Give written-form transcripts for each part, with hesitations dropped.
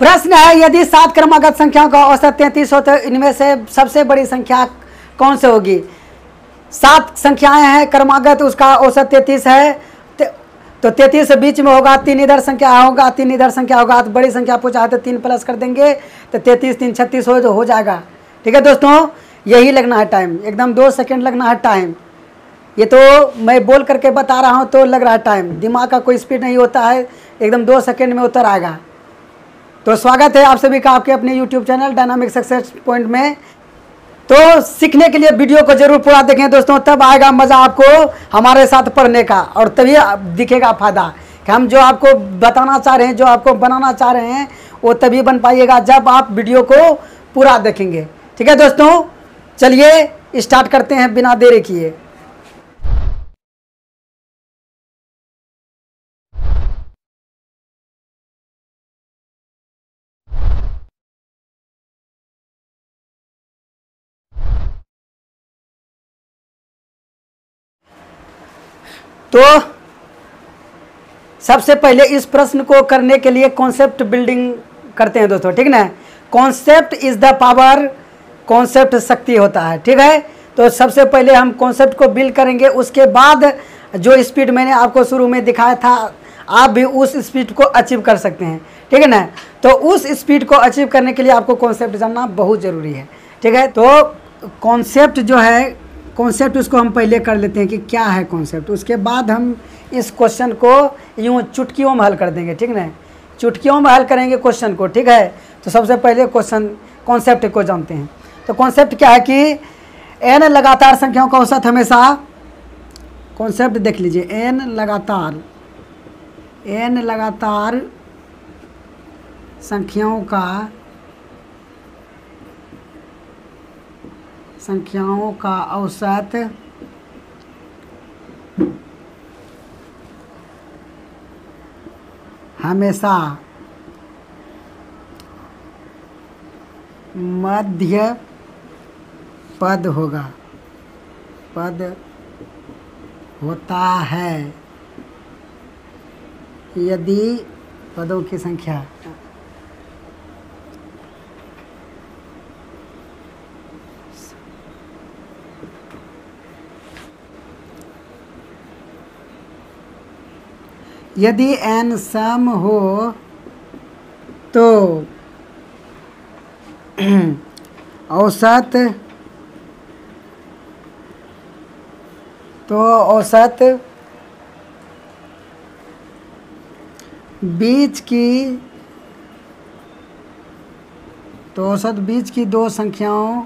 प्रश्न है, यदि 7 क्रमागत संख्याओं का औसत 33 हो तो इनमें से सबसे बड़ी संख्या कौन से होगी। 7 संख्याएं हैं क्रमागत, उसका औसत 33 है, तो 33 बीच में होगा, 3 इधर संख्या होगा, 3 इधर संख्या होगा, तो बड़ी संख्या पूछा है तो 3 प्लस कर देंगे तो 33 3 36 हो जाएगा। ठीक है दोस्तों, यही लगना है टाइम, एकदम 2 सेकंड लगना है टाइम। ये तो मैं बोल करके बता रहा हूँ तो लग रहा है टाइम, दिमाग का कोई स्पीड नहीं होता है, एकदम 2 सेकंड में उत्तर आएगा। तो स्वागत है आप सभी का आपके अपने YouTube channel dynamic success point में। तो सीखने के लिए वीडियो को जरूर पूरा देखें दोस्तों, तब आएगा मज़ा आपको हमारे साथ पढ़ने का, और तभी दिखेगा फ़ायदा कि हम जो आपको बताना चाह रहे हैं, जो आपको बनाना चाह रहे हैं, वो तभी बन पाइएगा जब आप वीडियो को पूरा देखेंगे। ठीक है दोस्तों, चलिए स्टार्ट करते हैं बिना देरी किए। तो सबसे पहले इस प्रश्न को करने के लिए कॉन्सेप्ट बिल्डिंग करते हैं दोस्तों, ठीक ना। Concept is the power, concept शक्ति होता है, ठीक है। तो सबसे पहले हम कॉन्सेप्ट को बिल्ड करेंगे, उसके बाद जो स्पीड मैंने आपको शुरू में दिखाया था आप भी उस स्पीड को अचीव कर सकते हैं, ठीक है ना। तो उस स्पीड को अचीव करने के लिए आपको कॉन्सेप्ट जानना बहुत ज़रूरी है, ठीक है। तो कॉन्सेप्ट जो है, कॉन्सेप्ट उसको हम पहले कर लेते हैं कि क्या है कॉन्सेप्ट, उसके बाद हम इस क्वेश्चन को यूँ चुटकियों में हल कर देंगे, ठीक ना। चुटकियों में हल करेंगे क्वेश्चन को, ठीक है। तो सबसे पहले कॉन्सेप्ट को जानते हैं। तो कॉन्सेप्ट क्या है कि n लगातार संख्याओं का औसत हमेशा, कॉन्सेप्ट देख लीजिए, n लगातार संख्याओं का औसत हमेशा मध्य पद होता है यदि पदों की संख्या यदि n सम हो तो औसत बीच की दो संख्याओं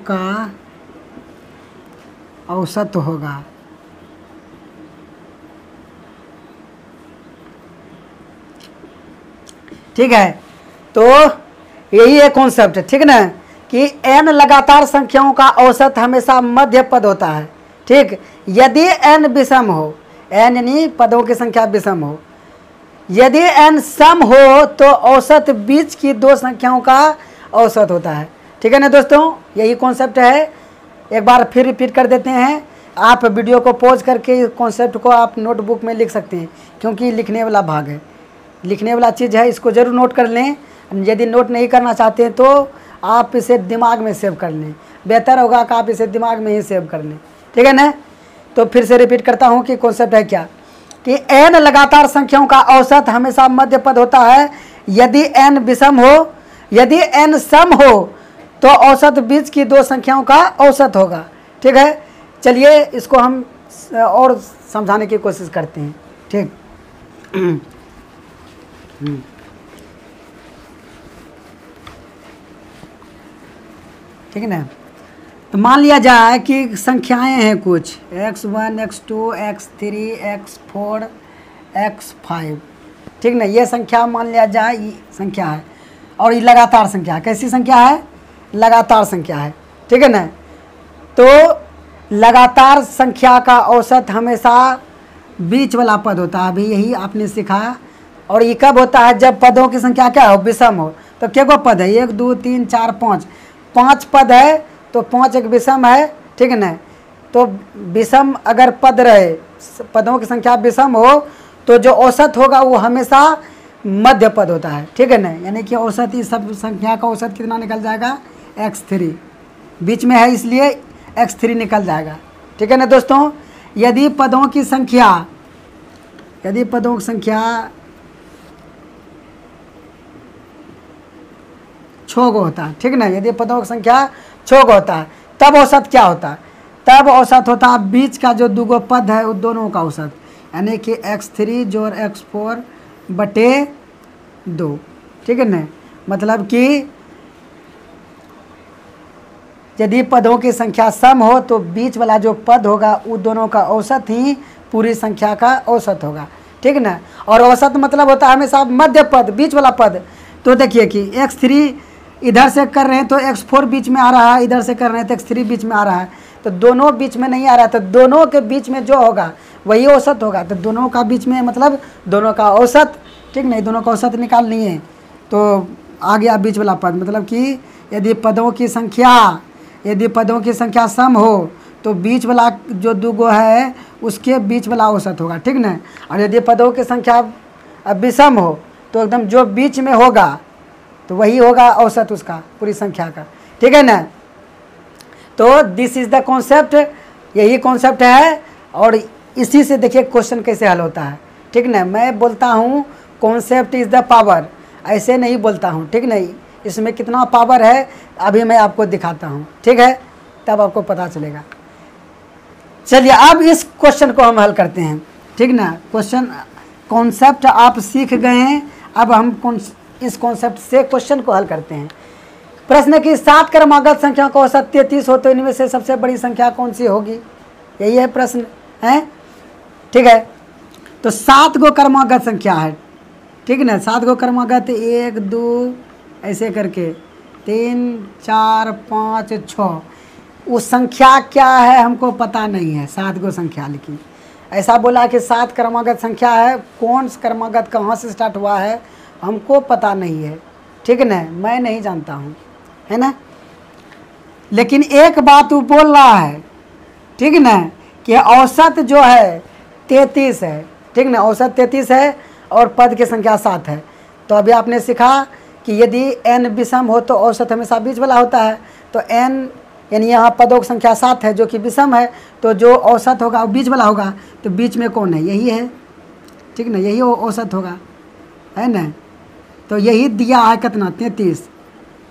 का औसत होगा। ठीक है, तो यही है कॉन्सेप्ट, ठीक ना, कि n लगातार संख्याओं का औसत हमेशा मध्य पद होता है, ठीक। यदि n विषम हो, n यानी पदों की संख्या विषम हो, यदि n सम हो तो औसत बीच की दो संख्याओं का औसत होता है, ठीक है ना दोस्तों। यही कॉन्सेप्ट है, एक बार फिर रिपीट कर देते हैं। आप वीडियो को पॉज करके कॉन्सेप्ट को आप नोटबुक में लिख सकते हैं, क्योंकि लिखने वाला भाग है, लिखने वाला चीज़ है, इसको ज़रूर नोट कर लें। यदि नोट नहीं करना चाहते हैं तो आप इसे दिमाग में सेव कर लें, बेहतर होगा कि आप इसे दिमाग में ही सेव कर लें, ठीक है ना। तो फिर से रिपीट करता हूँ कि कॉन्सेप्ट है क्या, कि n लगातार संख्याओं का औसत हमेशा मध्य पद होता है यदि n विषम हो, यदि n सम हो तो औसत बीच की दो संख्याओं का औसत होगा, ठीक है। चलिए इसको हम और समझाने की कोशिश करते हैं, ठीक। ठीक है ना। तो मान लिया जाए कि संख्याएं हैं कुछ x1 x2 x3 x4 x5, ठीक ना। ये संख्या मान लिया जाए ये संख्या है, और ये लगातार संख्या है। कैसी संख्या है? लगातार संख्या है, ठीक है ना। तो लगातार संख्या का औसत हमेशा बीच वाला पद होता है, अभी यही आपने सीखा। और ये कब होता है? जब पदों की संख्या क्या हो? विषम हो। तो क्या को पद है? 1 2 3 4 5, 5 पद है तो 5 एक विषम है, ठीक है ना। तो विषम अगर पद रहे पदों की संख्या विषम हो तो जो औसत होगा वो हमेशा मध्य पद होता है, ठीक है ना। यानी कि औसत, इस सब संख्या का औसत कितना निकल जाएगा, x3, बीच में है इसलिए x3 निकल जाएगा, ठीक है ना दोस्तों। यदि पदों की संख्या 6 गो होता है, ठीक ना, यदि पदों की संख्या 6 गो होता है तब औसत क्या होता है, तब औसत होता है बीच का जो 2 गो पद है उन दोनों का औसत, यानी कि x3 जोड़ x4 बटे 2, ठीक है ना। मतलब कि यदि पदों की संख्या सम हो तो बीच वाला जो पद होगा उन दोनों का औसत ही पूरी संख्या का औसत होगा, ठीक है ना। और औसत मतलब होता है हमेशा मध्य पद, बीच वाला पद। तो देखिए कि x3 इधर से कर रहे हैं तो x4 बीच में आ रहा है, इधर से कर रहे हैं तो x3 बीच में आ रहा है, तो दोनों बीच में नहीं आ रहा है, तो दोनों के बीच में जो होगा वही औसत होगा। तो दोनों का बीच में मतलब दोनों का औसत, ठीक नहीं, दोनों का औसत निकालनी है तो आ गया बीच वाला पद। मतलब कि यदि पदों की संख्या सम हो तो बीच वाला जो 2 गो है उसके बीच वाला औसत होगा, ठीक ना। और यदि पदों की संख्या विषम हो तो एकदम जो बीच में होगा तो वही होगा औसत उसका पूरी संख्या का, ठीक है ना। तो दिस इज़ द कॉन्सेप्ट, यही कॉन्सेप्ट है। और इसी से देखिए क्वेश्चन कैसे हल होता है, ठीक ना। मैं बोलता हूँ कॉन्सेप्ट इज़ द पावर, ऐसे नहीं बोलता हूँ, ठीक नहीं, इसमें कितना पावर है अभी मैं आपको दिखाता हूँ, ठीक है, तब आपको पता चलेगा। चलिए अब इस क्वेश्चन को हम हल करते हैं, ठीक ना। कॉन्सेप्ट आप सीख गए हैं, अब हम इस कॉन्सेप्ट से क्वेश्चन को हल करते हैं। प्रश्न की 7 क्रमागत संख्या का औसत 33 हो तो इनमें से सबसे बड़ी संख्या कौन सी होगी, यही है प्रश्न है, ठीक है। तो 7 गो क्रमागत संख्या है, ठीक ना, 7 गो क्रमागत, 1 2 ऐसे करके 3 4 5 6, वो संख्या क्या है हमको पता नहीं है, 7 गो संख्या, लेकिन ऐसा बोला कि 7 क्रमागत संख्या है, कौन सा क्रमागत कहाँ से स्टार्ट हुआ है हमको पता नहीं है, ठीक है ना, मैं नहीं जानता हूँ, है ना। लेकिन एक बात वो बोल रहा है, ठीक ना, कि औसत जो है 33 है, ठीक ना, औसत 33 है और पद की संख्या 7 है। तो अभी आपने सीखा कि यदि n विषम हो तो औसत हमेशा बीच वाला होता है, तो n यानी यहाँ पदों की संख्या 7 है जो कि विषम है, तो जो औसत होगा वो बीच वाला होगा, तो बीच में कौन है, यही है, ठीक ना, यही औसत होगा, है ना। तो यही दिया है कितना, 33,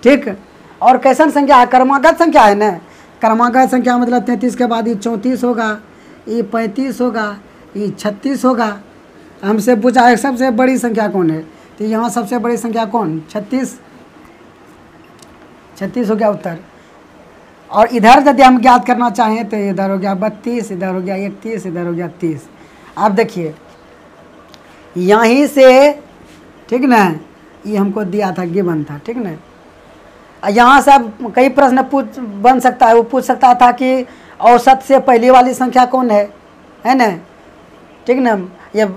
ठीक। और कैसन संख्या है, क्रमागत संख्या है ना, क्रमागत संख्या मतलब 33 के बाद ये 34 होगा, ये 35 होगा, ये 36 होगा। हमसे पूछा है सबसे बड़ी संख्या कौन है, तो यहाँ सबसे बड़ी संख्या कौन, 36 हो गया उत्तर। और इधर यदि हम ज्ञात करना चाहें तो इधर हो गया 32, इधर हो गया 31, इधर हो गया 30। आप देखिए यहीं से, ठीक ना, ये हमको दिया था, गिवन था, ठीक ना। यहाँ से अब कई प्रश्न बन सकता है, वो पूछ सकता था कि औसत से पहली वाली संख्या कौन है ना, ठीक ना, ये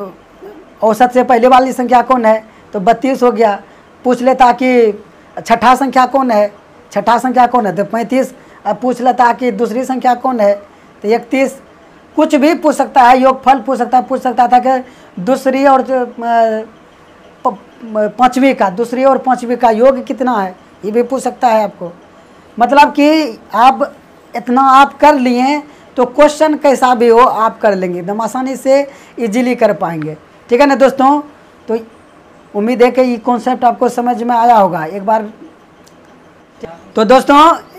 औसत से पहले वाली संख्या कौन है, तो 32 हो गया। पूछ लेता कि छठा संख्या कौन है, तो 35। अब पूछ लेता कि दूसरी संख्या कौन है, तो 31। कुछ भी पूछ सकता है, योगफल पूछ सकता था कि दूसरी और पाँचवीं का, दूसरी और पाँचवीं का योग कितना है, ये भी पूछ सकता है आपको। मतलब कि आप इतना आप कर लिए तो क्वेश्चन कैसा भी हो आप कर लेंगे, एकदम आसानी से इजीली कर पाएंगे, ठीक है ना दोस्तों। तो उम्मीद है कि ये कॉन्सेप्ट आपको समझ में आया होगा एक बार। तो दोस्तों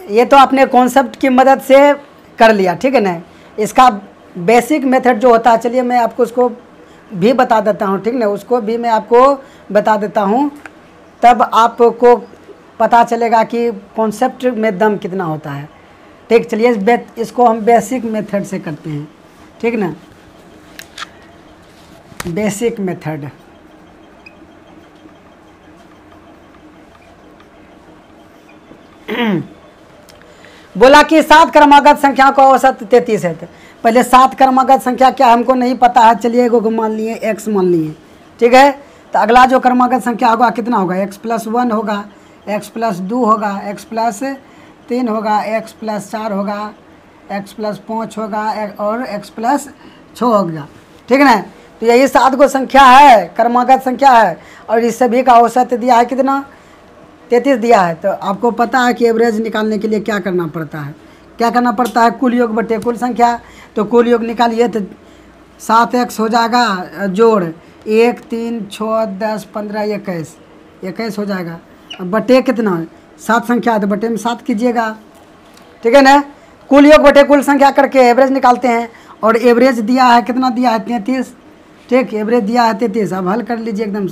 ये तो आपने कॉन्सेप्ट की मदद से कर लिया, ठीक है ना। इसका बेसिक मेथड जो होता है, चलिए मैं आपको उसको भी बता देता हूँ, ठीक ना, उसको भी मैं आपको बता देता हूँ, तब आपको पता चलेगा कि कॉन्सेप्ट में दम कितना होता है, ठीक। चलिए इसको हम बेसिक मेथड से करते हैं, ठीक ना, बेसिक मेथड। बोला कि 7 क्रमागत संख्या का औसत 33 है। पहले 7 क्रमागत संख्या क्या हमको नहीं पता है, चलिए एगो मान लिए x मान लिए, ठीक है। तो अगला जो क्रमागत संख्या होगा कितना होगा, x+1 होगा, x+2 होगा, x+3 होगा, x+4 होगा, x+5 होगा और x+6 6 हो गया, ठीक है ना। तो यही 7 गो संख्या है, क्रमागत संख्या है, और इस सभी का औसत दिया है कितना, 33 दिया है। तो आपको पता है कि एवरेज निकालने के लिए क्या करना पड़ता है, क्या करना पड़ता है, कुल योग बटे कुल संख्या। तो कुल योग निकालिए तो 7x हो जाएगा जोड़ 1 3 6 10 15 21, 21 हो जाएगा। अब बटे कितना, 7 संख्या है तो बटे में 7 कीजिएगा, ठीक है ना। कुल योग बटे कुल संख्या करके एवरेज निकालते हैं, और एवरेज दिया है कितना, दिया है 33, ठीक, एवरेज दिया है 33। अब हल कर लीजिए एकदम,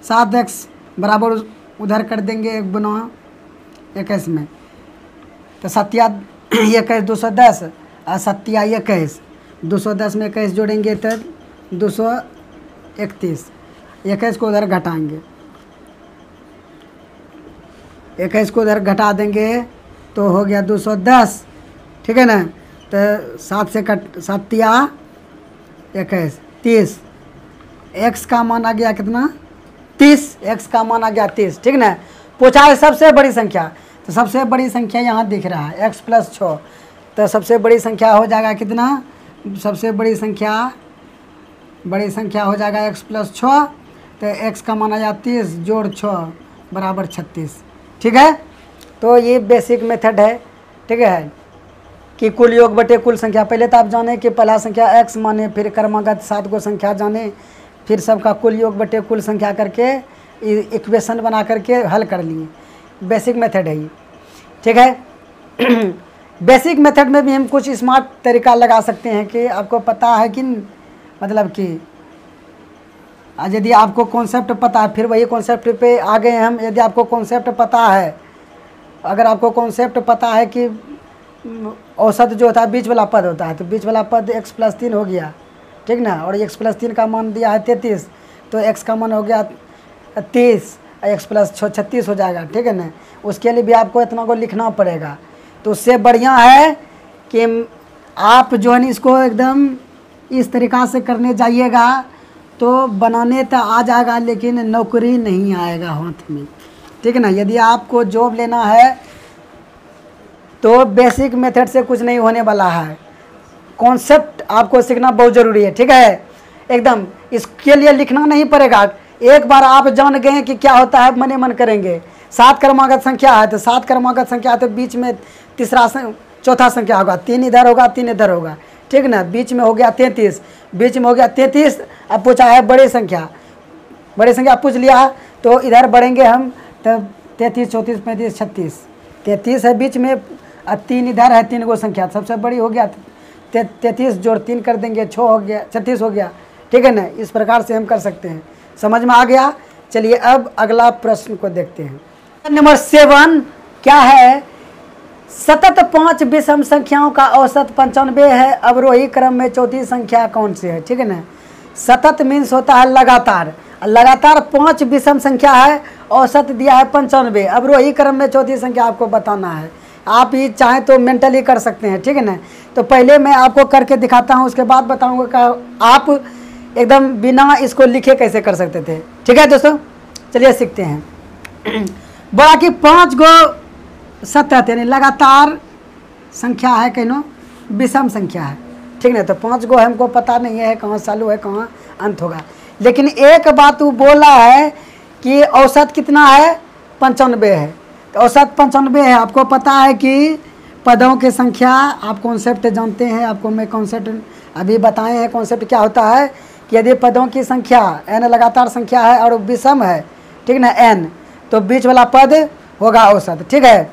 7x बराबर उधर कर देंगे 1 गुना 21 में, तो 7 21 210 और 7 21, 210 में 21 जोड़ेंगे तो 231, 21 को उधर घटाएंगे, 21 को उधर घटा देंगे तो हो गया 210, ठीक है ना। तो 7 से कट 7 21 30, x का मान आ गया कितना, 30, x का मान आ गया 30, ठीक ना। पूछा है सबसे बड़ी संख्या, तो सबसे बड़ी संख्या यहाँ दिख रहा है x + 6, तो सबसे बड़ी संख्या हो जाएगा कितना, सबसे बड़ी संख्या हो जाएगा x + 6, तो x का मान आया 30 जोड़ 6 बराबर 36, ठीक है। तो ये बेसिक मेथड है, ठीक है, कि कुल योग बटे कुल संख्या। पहले तो आप जाने कि पहला संख्या x माने, फिर क्रमागत 7 गो संख्या जाने, फिर सबका कुल योग बटे कुल संख्या करके इक्वेशन बना करके हल कर लिए। बेसिक मेथड है ये, ठीक है। बेसिक मेथड में भी हम कुछ स्मार्ट तरीका लगा सकते हैं कि आपको पता है कि मतलब कि यदि आपको कॉन्सेप्ट पता है, फिर वही कॉन्सेप्ट पे आ गए हम। यदि आपको कॉन्सेप्ट पता है, अगर आपको कॉन्सेप्ट पता है कि औसत जो होता है बीच वाला पद होता है, तो बीच वाला पद x + 3 हो गया, ठीक ना, और x + 3 का मान दिया है 33, तो x का मान हो गया 30, x + 6 36 हो जाएगा, ठीक है ना। उसके लिए भी आपको इतना को लिखना पड़ेगा। तो उससे बढ़िया है कि आप जो है इसको एकदम इस तरीक़ा से करने जाइएगा तो बनाने तो आ जाएगा, लेकिन नौकरी नहीं आएगा हाथ में, ठीक है ना। यदि आपको जॉब लेना है तो बेसिक मेथड से कुछ नहीं होने वाला है, कॉन्सेप्ट आपको सीखना बहुत ज़रूरी है, ठीक है एकदम। इसके लिए लिखना नहीं पड़ेगा, एक बार आप जान गए कि क्या होता है मने मन करेंगे। 7 क्रमागत संख्या है तो 7 क्रमागत संख्या है तो बीच में चौथा संख्या होगा, 3 इधर होगा 3 इधर होगा, ठीक ना। बीच में हो गया 33, बीच में हो गया 33। अब पूछा है बड़ी संख्या पूछ लिया, तो इधर बढ़ेंगे हम तो 33 34 35 36, 33 है बीच में, और 3 इधर है, 3 गो संख्या सबसे बड़ी हो गया 33 जोड़ 3 कर देंगे 6 हो गया 36 हो गया, ठीक है ना। इस प्रकार से हम कर सकते हैं, समझ में आ गया। चलिए अब अगला प्रश्न को देखते हैं। नंबर 7 क्या है, सतत 5 विषम संख्याओं का औसत 95 है, अवरोही क्रम में चौथी संख्या कौन सी है, ठीक है ना। सतत मीन्स होता है लगातार, 5 विषम संख्या है, औसत दिया है 95, अवरोही क्रम में चौथी संख्या आपको बताना है। आप ही चाहें तो मेंटली कर सकते हैं, ठीक है ना। तो पहले मैं आपको करके दिखाता हूँ, उसके बाद बताऊँगा कि आप एकदम बिना इसको लिखे कैसे कर सकते थे, ठीक है दोस्तों। चलिए सीखते हैं। बोला कि 5 गो सतत यानी लगातार संख्या है, कहनो विषम संख्या है, ठीक ना। तो 5 गो हमको पता नहीं है कहाँ चालू है कहाँ अंत होगा, लेकिन एक बात वो बोला है कि औसत कितना है 95 है। तो औसत 95 है। आपको पता है कि पदों की संख्या, आप कॉन्सेप्ट जानते हैं, आपको मैं कॉन्सेप्ट अभी बताए हैं। कॉन्सेप्ट क्या होता है कि यदि पदों की संख्या n लगातार संख्या है और विषम है, ठीक ना, n, तो बीच वाला पद होगा औसत, ठीक है।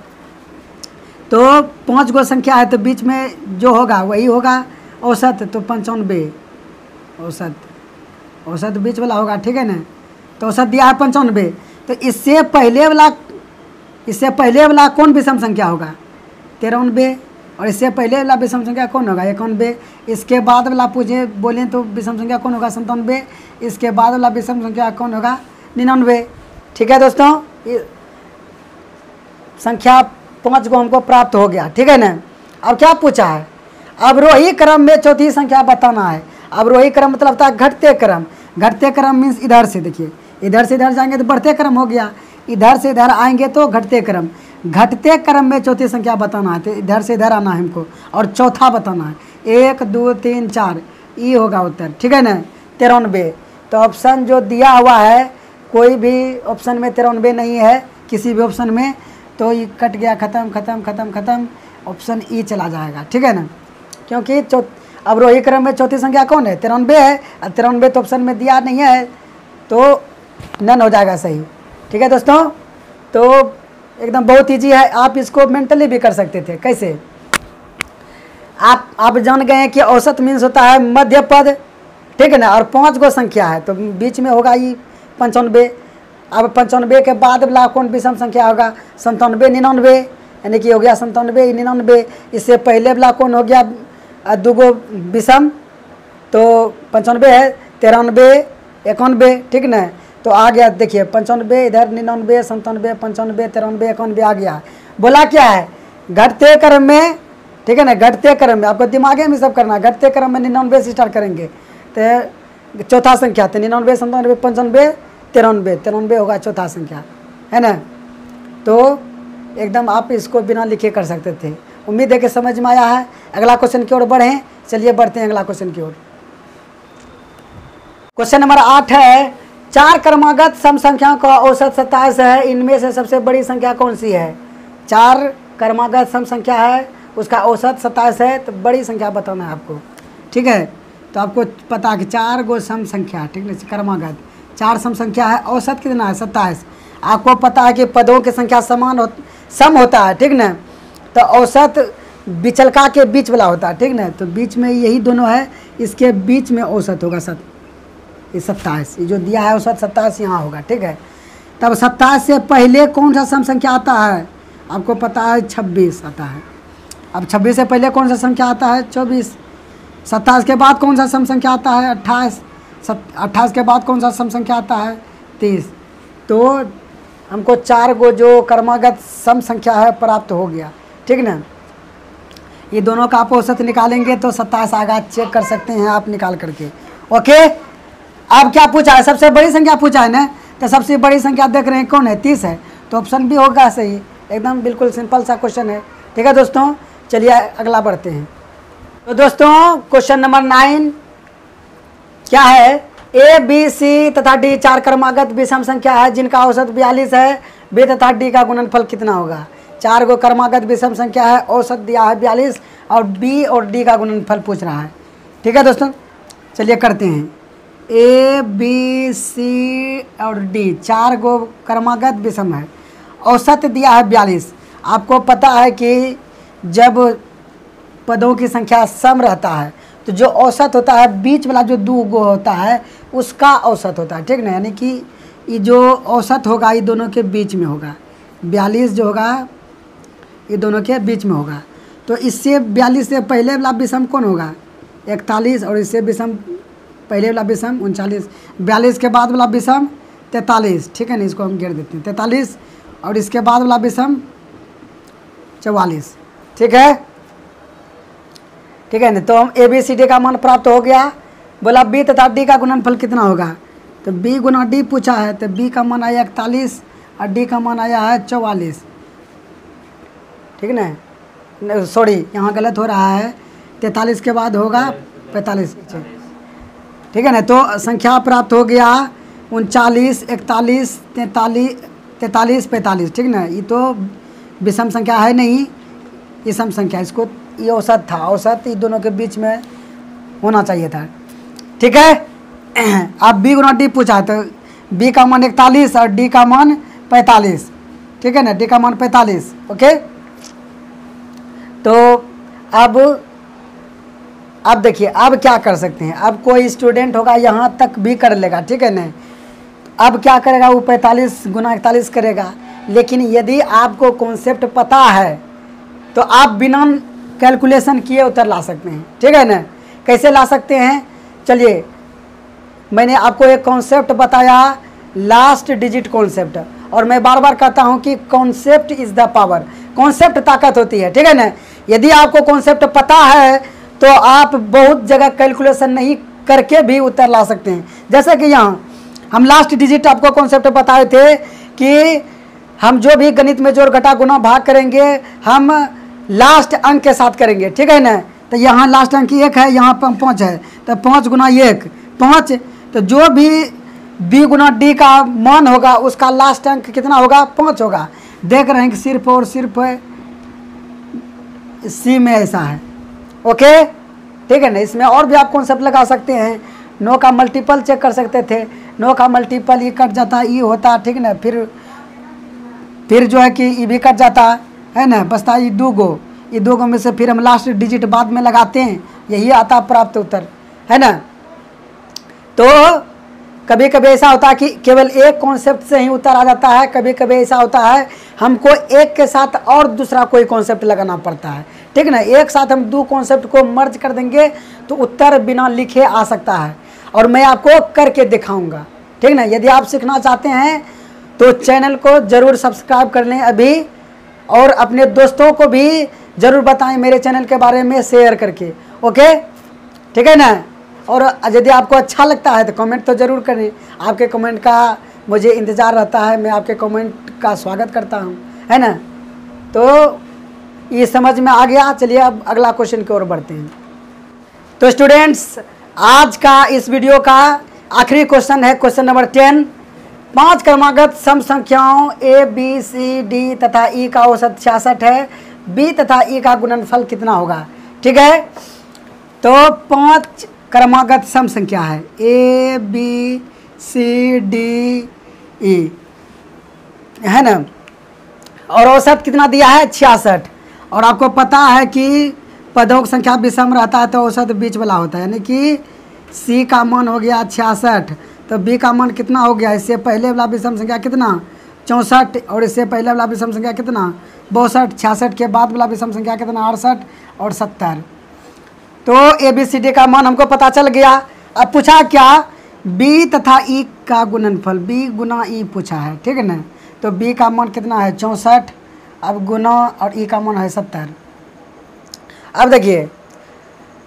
तो 5 गो संख्या है तो बीच में जो होगा वही होगा औसत, तो 95 औसत बीच वाला होगा, ठीक है ना। तो औसत दिया है 95। तो इससे पहले वाला कौन विषम संख्या होगा 93, और इससे पहले वाला विषम संख्या कौन होगा 91। इसके बाद वाला पूछे बोले तो विषम संख्या कौन होगा 97। इसके बाद वाला विषम संख्या कौन होगा 99, ठीक है दोस्तों। संख्या 5 को हमको प्राप्त हो गया, ठीक है ना। अब क्या पूछा है, अवरोही क्रम में चौथी संख्या बताना है। अवरोही क्रम मतलब होता है घटते क्रम। घटते क्रम मीन्स इधर से, देखिए इधर से इधर जाएंगे तो बढ़ते क्रम हो गया, इधर से इधर आएंगे तो घटते क्रम। घटते क्रम में चौथी संख्या बताना है, तो इधर से इधर आना है हमको और चौथा बताना है। 1 2 3 4 ई होगा उत्तर, ठीक है ना। 93। तो ऑप्शन जो दिया हुआ है कोई भी ऑप्शन में 93 नहीं है, किसी भी ऑप्शन में, तो ये कट गया, ख़त्म ख़त्म ख़त्म ख़त्म, ऑप्शन ई चला जाएगा, ठीक है ना। क्योंकि अवरोही क्रम में चौथी संख्या कौन है? 93 है, और 93 तो ऑप्शन में दिया नहीं है, तो नन हो जाएगा सही, ठीक है दोस्तों। तो एकदम बहुत ईजी है, आप इसको मेंटली भी कर सकते थे। कैसे? आप जान गए हैं कि औसत मीन्स होता है मध्य पद, ठीक है ना, और 5 गो संख्या है तो बीच में होगा ये 95। अब 95 के बाद वाला कौन विषम संख्या होगा? 97 99, यानी कि हो गया 97 99। इससे पहले वाला कौन हो गया? 2 गो विषम, तो 95 है, 93 91, ठीक ना। तो आ गया देखिए 95 इधर 99 97 95 93 91 आ गया। बोला क्या है? घटते क्रम में, ठीक है ना, घटते क्रम में, आपको दिमागे में सब करना है। घटते क्रम में 99 से स्टार्ट करेंगे तो चौथा संख्या तो 99 97 95 93 93 होगा चौथा संख्या, है ना। तो एकदम आप इसको बिना लिखे कर सकते थे। उम्मीद है कि समझ में आया है। अगला क्वेश्चन की ओर बढ़ें, चलिए बढ़ते हैं अगला क्वेश्चन की ओर। क्वेश्चन नंबर 8 है, 4 क्रमागत सम संख्याओं का औसत 27 है, इनमें से सबसे बड़ी संख्या कौन सी है? 4 क्रमागत सम संख्या है, उसका औसत 27 है, तो बड़ी संख्या बताना है आपको, ठीक है। तो आपको पता है कि 4 गो सम संख्या, ठीक है, क्रमागत 4 सम संख्या है, औसत कितना है? 27। आपको पता है कि पदों की संख्या सम होता है, ठीक ना। तो औसत विचलका के बीच वाला होता है, ठीक ना। तो बीच में यही दोनों है, इसके बीच में औसत होगा 27। ये जो दिया है औसत 27 यहाँ होगा, ठीक है। तब 27 से पहले कौन सा सम संख्या आता है? आपको पता है 26 आता है। अब 26 से पहले कौन सा संख्या आता है? 24। 27 के बाद कौन सा सम संख्या आता है? 28। 28 के बाद कौन सा सम संख्या आता है? 30। तो हमको 4 गो जो क्रमागत सम संख्या है प्राप्त हो गया, ठीक ना। ये दोनों का आप औसत निकालेंगे तो 27 आगा चेक कर सकते हैं आप निकाल करके। ओके, अब क्या पूछा है? सबसे बड़ी संख्या पूछा है ना। तो सबसे बड़ी संख्या देख रहे हैं कौन है? 30 है, तो ऑप्शन भी होगा सही। एकदम बिल्कुल सिंपल सा क्वेश्चन है, ठीक है दोस्तों। चलिए अगला बढ़ते हैं। तो दोस्तों क्वेश्चन नंबर 9 क्या है? ए बी सी तथा डी 4 क्रमागत विषम संख्या है जिनका औसत 42 है, बी तथा डी का गुणनफल कितना होगा? 4 गो क्रमागत विषम संख्या है, औसत दिया है 42 और बी और डी का गुणनफल पूछ रहा है, ठीक है दोस्तों। चलिए करते हैं। ए बी सी और डी 4 गो क्रमागत विषम है, औसत दिया है 42। आपको पता है कि जब पदों की संख्या सम रहता है तो जो औसत होता है बीच वाला जो 2 गो होता है उसका औसत होता है, ठीक ना। यानी कि ये जो औसत होगा ये दोनों के बीच में होगा। 42 जो होगा ये दोनों के बीच में होगा। तो इससे 42 से पहले वाला विषम कौन होगा? 41। और इससे विषम पहले वाला विषम 39। 42 के बाद वाला विषम 43, ठीक है ना। इसको हम घेर देते हैं 43। और इसके बाद वाला विषम 44, ठीक है, ठीक है ना। तो हम ए बी सी डी का मान प्राप्त हो गया। बोला बी तथा डी का गुणनफल कितना होगा? तो बी गुना डी पूछा है, तो बी का मान आया 41 और डी का मान आया है 44, ठीक ना। सॉरी यहाँ गलत हो रहा है, 43 के बाद होगा 45, ठीक है ना। तो संख्या प्राप्त हो गया 39 41 43 45, ठीक ना। ये तो विषम संख्या है नहीं, ये सम संख्या, इसको ये औसत था। औसत ये दोनों के बीच में होना चाहिए था, ठीक है। अब बी गुना डी पूछा तो बी का मान 41 और डी का मान 45, ठीक है ना। डी का मान 45, ओके। तो अब देखिए अब क्या कर सकते हैं। अब कोई स्टूडेंट होगा यहाँ तक भी कर लेगा, ठीक है ना। अब क्या करेगा वो 45 गुना 41 करेगा। लेकिन यदि आपको कॉन्सेप्ट पता है तो आप बिना कैलकुलेशन किए उत्तर ला सकते हैं, ठीक है ना। कैसे ला सकते हैं? चलिए मैंने आपको एक कॉन्सेप्ट बताया, लास्ट डिजिट कॉन्सेप्ट, और मैं बार बार कहता हूं कि concept is the power. Concept ताकत होती है, ठीक है ना। यदि आपको कॉन्सेप्ट पता है तो आप बहुत जगह कैलकुलेशन नहीं करके भी उत्तर ला सकते हैं। जैसे कि यहाँ हम लास्ट डिजिट आपको कॉन्सेप्ट बताए थे कि हम जो भी गणित में जोड़ घटा गुना भाग करेंगे हम लास्ट अंक के साथ करेंगे, ठीक है ना। तो यहाँ लास्ट अंक 1 है, यहाँ पर 5 है, तो 5 गुना 1 5। तो जो भी b गुना d का मान होगा उसका लास्ट अंक कितना होगा? 5 होगा। देख रहे हैं कि सिर्फ और सिर्फ सी में ऐसा है। ओके, ठीक है ना। इसमें और भी आप कॉन्सेप्ट लगा सकते हैं। 9 का मल्टीपल चेक कर सकते थे, 9 का मल्टीपल ई कट जाता, ई होता, ठीक ना। फिर जो है कि ई भी कट जाता है ना, बचता ई 2 गो। ये 2 गो में से फिर हम लास्ट डिजिट बाद में लगाते हैं, यही आता प्राप्त उत्तर, है ना। तो कभी कभी ऐसा होता है कि केवल एक कॉन्सेप्ट से ही उत्तर आ जाता है, कभी कभी ऐसा होता है हमको एक के साथ और दूसरा कोई कॉन्सेप्ट लगाना पड़ता है, ठीक ना। एक साथ हम 2 कॉन्सेप्ट को मर्ज कर देंगे तो उत्तर बिना लिखे आ सकता है, और मैं आपको करके दिखाऊंगा, ठीक ना। यदि आप सीखना चाहते हैं तो चैनल को ज़रूर सब्सक्राइब कर लें अभी, और अपने दोस्तों को भी ज़रूर बताएं मेरे चैनल के बारे में शेयर करके। ओके, ठीक है ना। और यदि आपको अच्छा लगता है तो कमेंट तो ज़रूर करें, आपके कमेंट का मुझे इंतज़ार रहता है, मैं आपके कमेंट का स्वागत करता हूं, है ना। तो ये समझ में आ गया। चलिए अब अगला क्वेश्चन की ओर बढ़ते हैं। तो स्टूडेंट्स, आज का इस वीडियो का आखिरी क्वेश्चन है क्वेश्चन नंबर 10। 5 क्रमागत सम संख्याओं ए बी सी डी तथा ई का औसत 66 है, बी तथा ई का गुणनफल कितना होगा? ठीक है, तो 5 क्रमागत सम संख्या है A B C D E, है ना, और औसत कितना दिया है? 66। और आपको पता है कि पदों की संख्या विषम रहता है तो औसत बीच वाला होता है, यानी कि सी का मान हो गया 66, तो बी का मान कितना हो गया? इससे पहले वाला विषम संख्या कितना? 64, और इससे पहले वाला विषम संख्या कितना? 62। 66 के बाद वाला विषम संख्या कितना? 68 और 70। तो ए बी सी डी का मान हमको पता चल गया। अब पूछा क्या? बी तथा ई का गुणनफल, बी गुना ई पूछा है, ठीक है ना। तो बी का मान कितना है? 64, अब गुना, और ई का मान है 70। अब देखिए,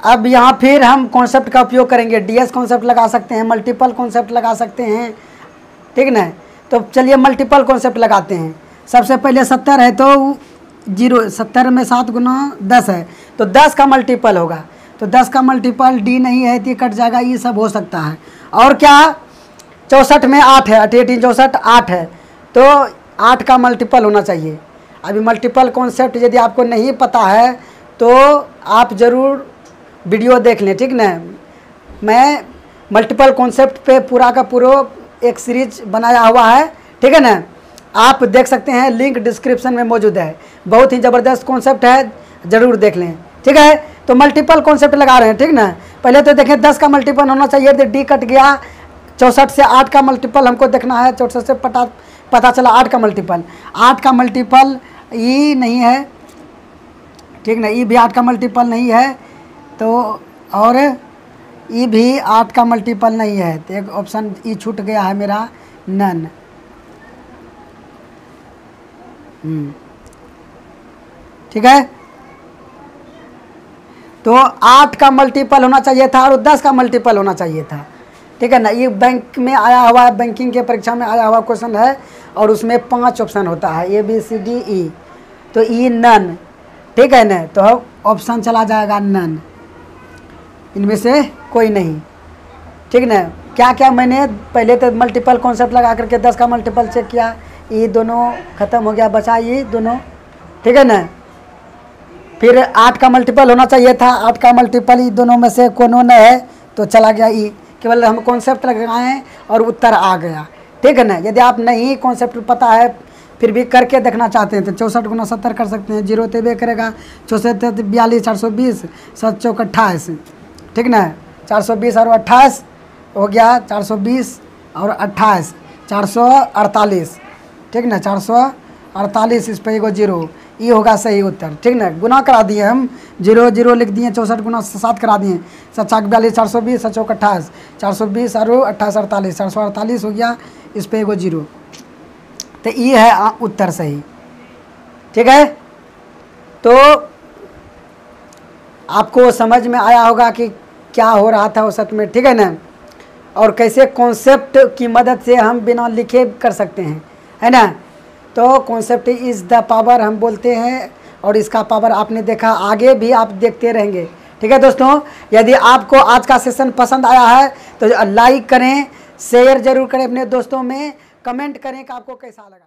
अब यहाँ फिर हम कॉन्सेप्ट का उपयोग करेंगे। डीएस कॉन्सेप्ट लगा सकते हैं, मल्टीपल कॉन्सेप्ट लगा सकते हैं, ठीक ना। तो चलिए मल्टीपल कॉन्सेप्ट लगाते हैं। सबसे पहले 70 है तो 0, 70 में 7 गुना 10 है, तो 10 का मल्टीपल होगा। तो 10 का मल्टीपल डी नहीं है तो कट जाएगा, ये सब हो सकता है। और क्या? 64 में 8 है, 8 64 8 है, तो 8 का मल्टीपल होना चाहिए। अभी मल्टीपल कॉन्सेप्ट यदि आपको नहीं पता है तो आप ज़रूर वीडियो देख लें, ठीक ना। मैं मल्टीपल कॉन्सेप्ट पे पूरा का पूरा एक सीरीज बनाया हुआ है, ठीक है ना। आप देख सकते हैं, लिंक डिस्क्रिप्शन में मौजूद है। बहुत ही ज़बरदस्त कॉन्सेप्ट है, ज़रूर देख लें, ठीक है। तो मल्टीपल कॉन्सेप्ट लगा रहे हैं, ठीक ना। पहले तो देखें 10 का मल्टीपल होना चाहिए, तो डी कट गया। 64 से 8 का मल्टीपल हमको देखना है, 64 से पता चला 8 का मल्टीपल। 8 का मल्टीपल ई नहीं है, ठीक ना, ई भी 8 का मल्टीपल नहीं है, तो और ई भी 8 का मल्टीपल नहीं है, तो एक ऑप्शन ई छूट गया है मेरा, नन। ठीक है, तो 8 का मल्टीपल होना चाहिए था और 10 का मल्टीपल होना चाहिए था, ठीक है ना। ये बैंक में आया हुआ है, बैंकिंग के परीक्षा में आया हुआ क्वेश्चन है, और उसमें 5 ऑप्शन होता है, A B C D E, तो ई नन, ठीक है ना। तो ऑप्शन चला जाएगा नन, इनमें से कोई नहीं, ठीक ना। क्या क्या मैंने पहले तो मल्टीपल कॉन्सेप्ट लगा करके 10 का मल्टीपल चेक किया, ये दोनों ख़त्म हो गया, बचा ये दोनों, ठीक है ना। फिर 8 का मल्टीपल होना चाहिए था, 8 का मल्टीपल ये दोनों में से कोनो न है, तो चला गया ई। केवल हम कॉन्सेप्ट लगाएं और उत्तर आ गया, ठीक है ना। यदि आप नहीं कॉन्सेप्ट पता है फिर भी करके देखना चाहते हैं तो 64 गुना 70 कर सकते हैं, 0 तेबे करेगा, 64 42 420 7 चौक 28, ठीक ना। 420 और 28 हो गया, 420 और 28 448, ठीक ना। 448, इस पर एगो 0, ये होगा सही उत्तर, ठीक ना। गुना करा दिए हम, 0 0 लिख दिए, 64 गुना 7 करा दिए, 7 42 420 7 चौक 28, 420 और 28 48, 448 हो गया, इस पर एगो 0, तो ये है उत्तर सही, ठीक है। तो आपको समझ में आया होगा कि क्या हो रहा था औसत में, ठीक है ना, और कैसे कॉन्सेप्ट की मदद से हम बिना लिखे कर सकते हैं, है ना। तो कॉन्सेप्ट इज़ द पावर हम बोलते हैं, और इसका पावर आपने देखा, आगे भी आप देखते रहेंगे, ठीक है दोस्तों, यदि आपको आज का सेशन पसंद आया है तो लाइक करें, शेयर जरूर करें अपने दोस्तों में, कमेंट करें कि आपको कैसा लगा।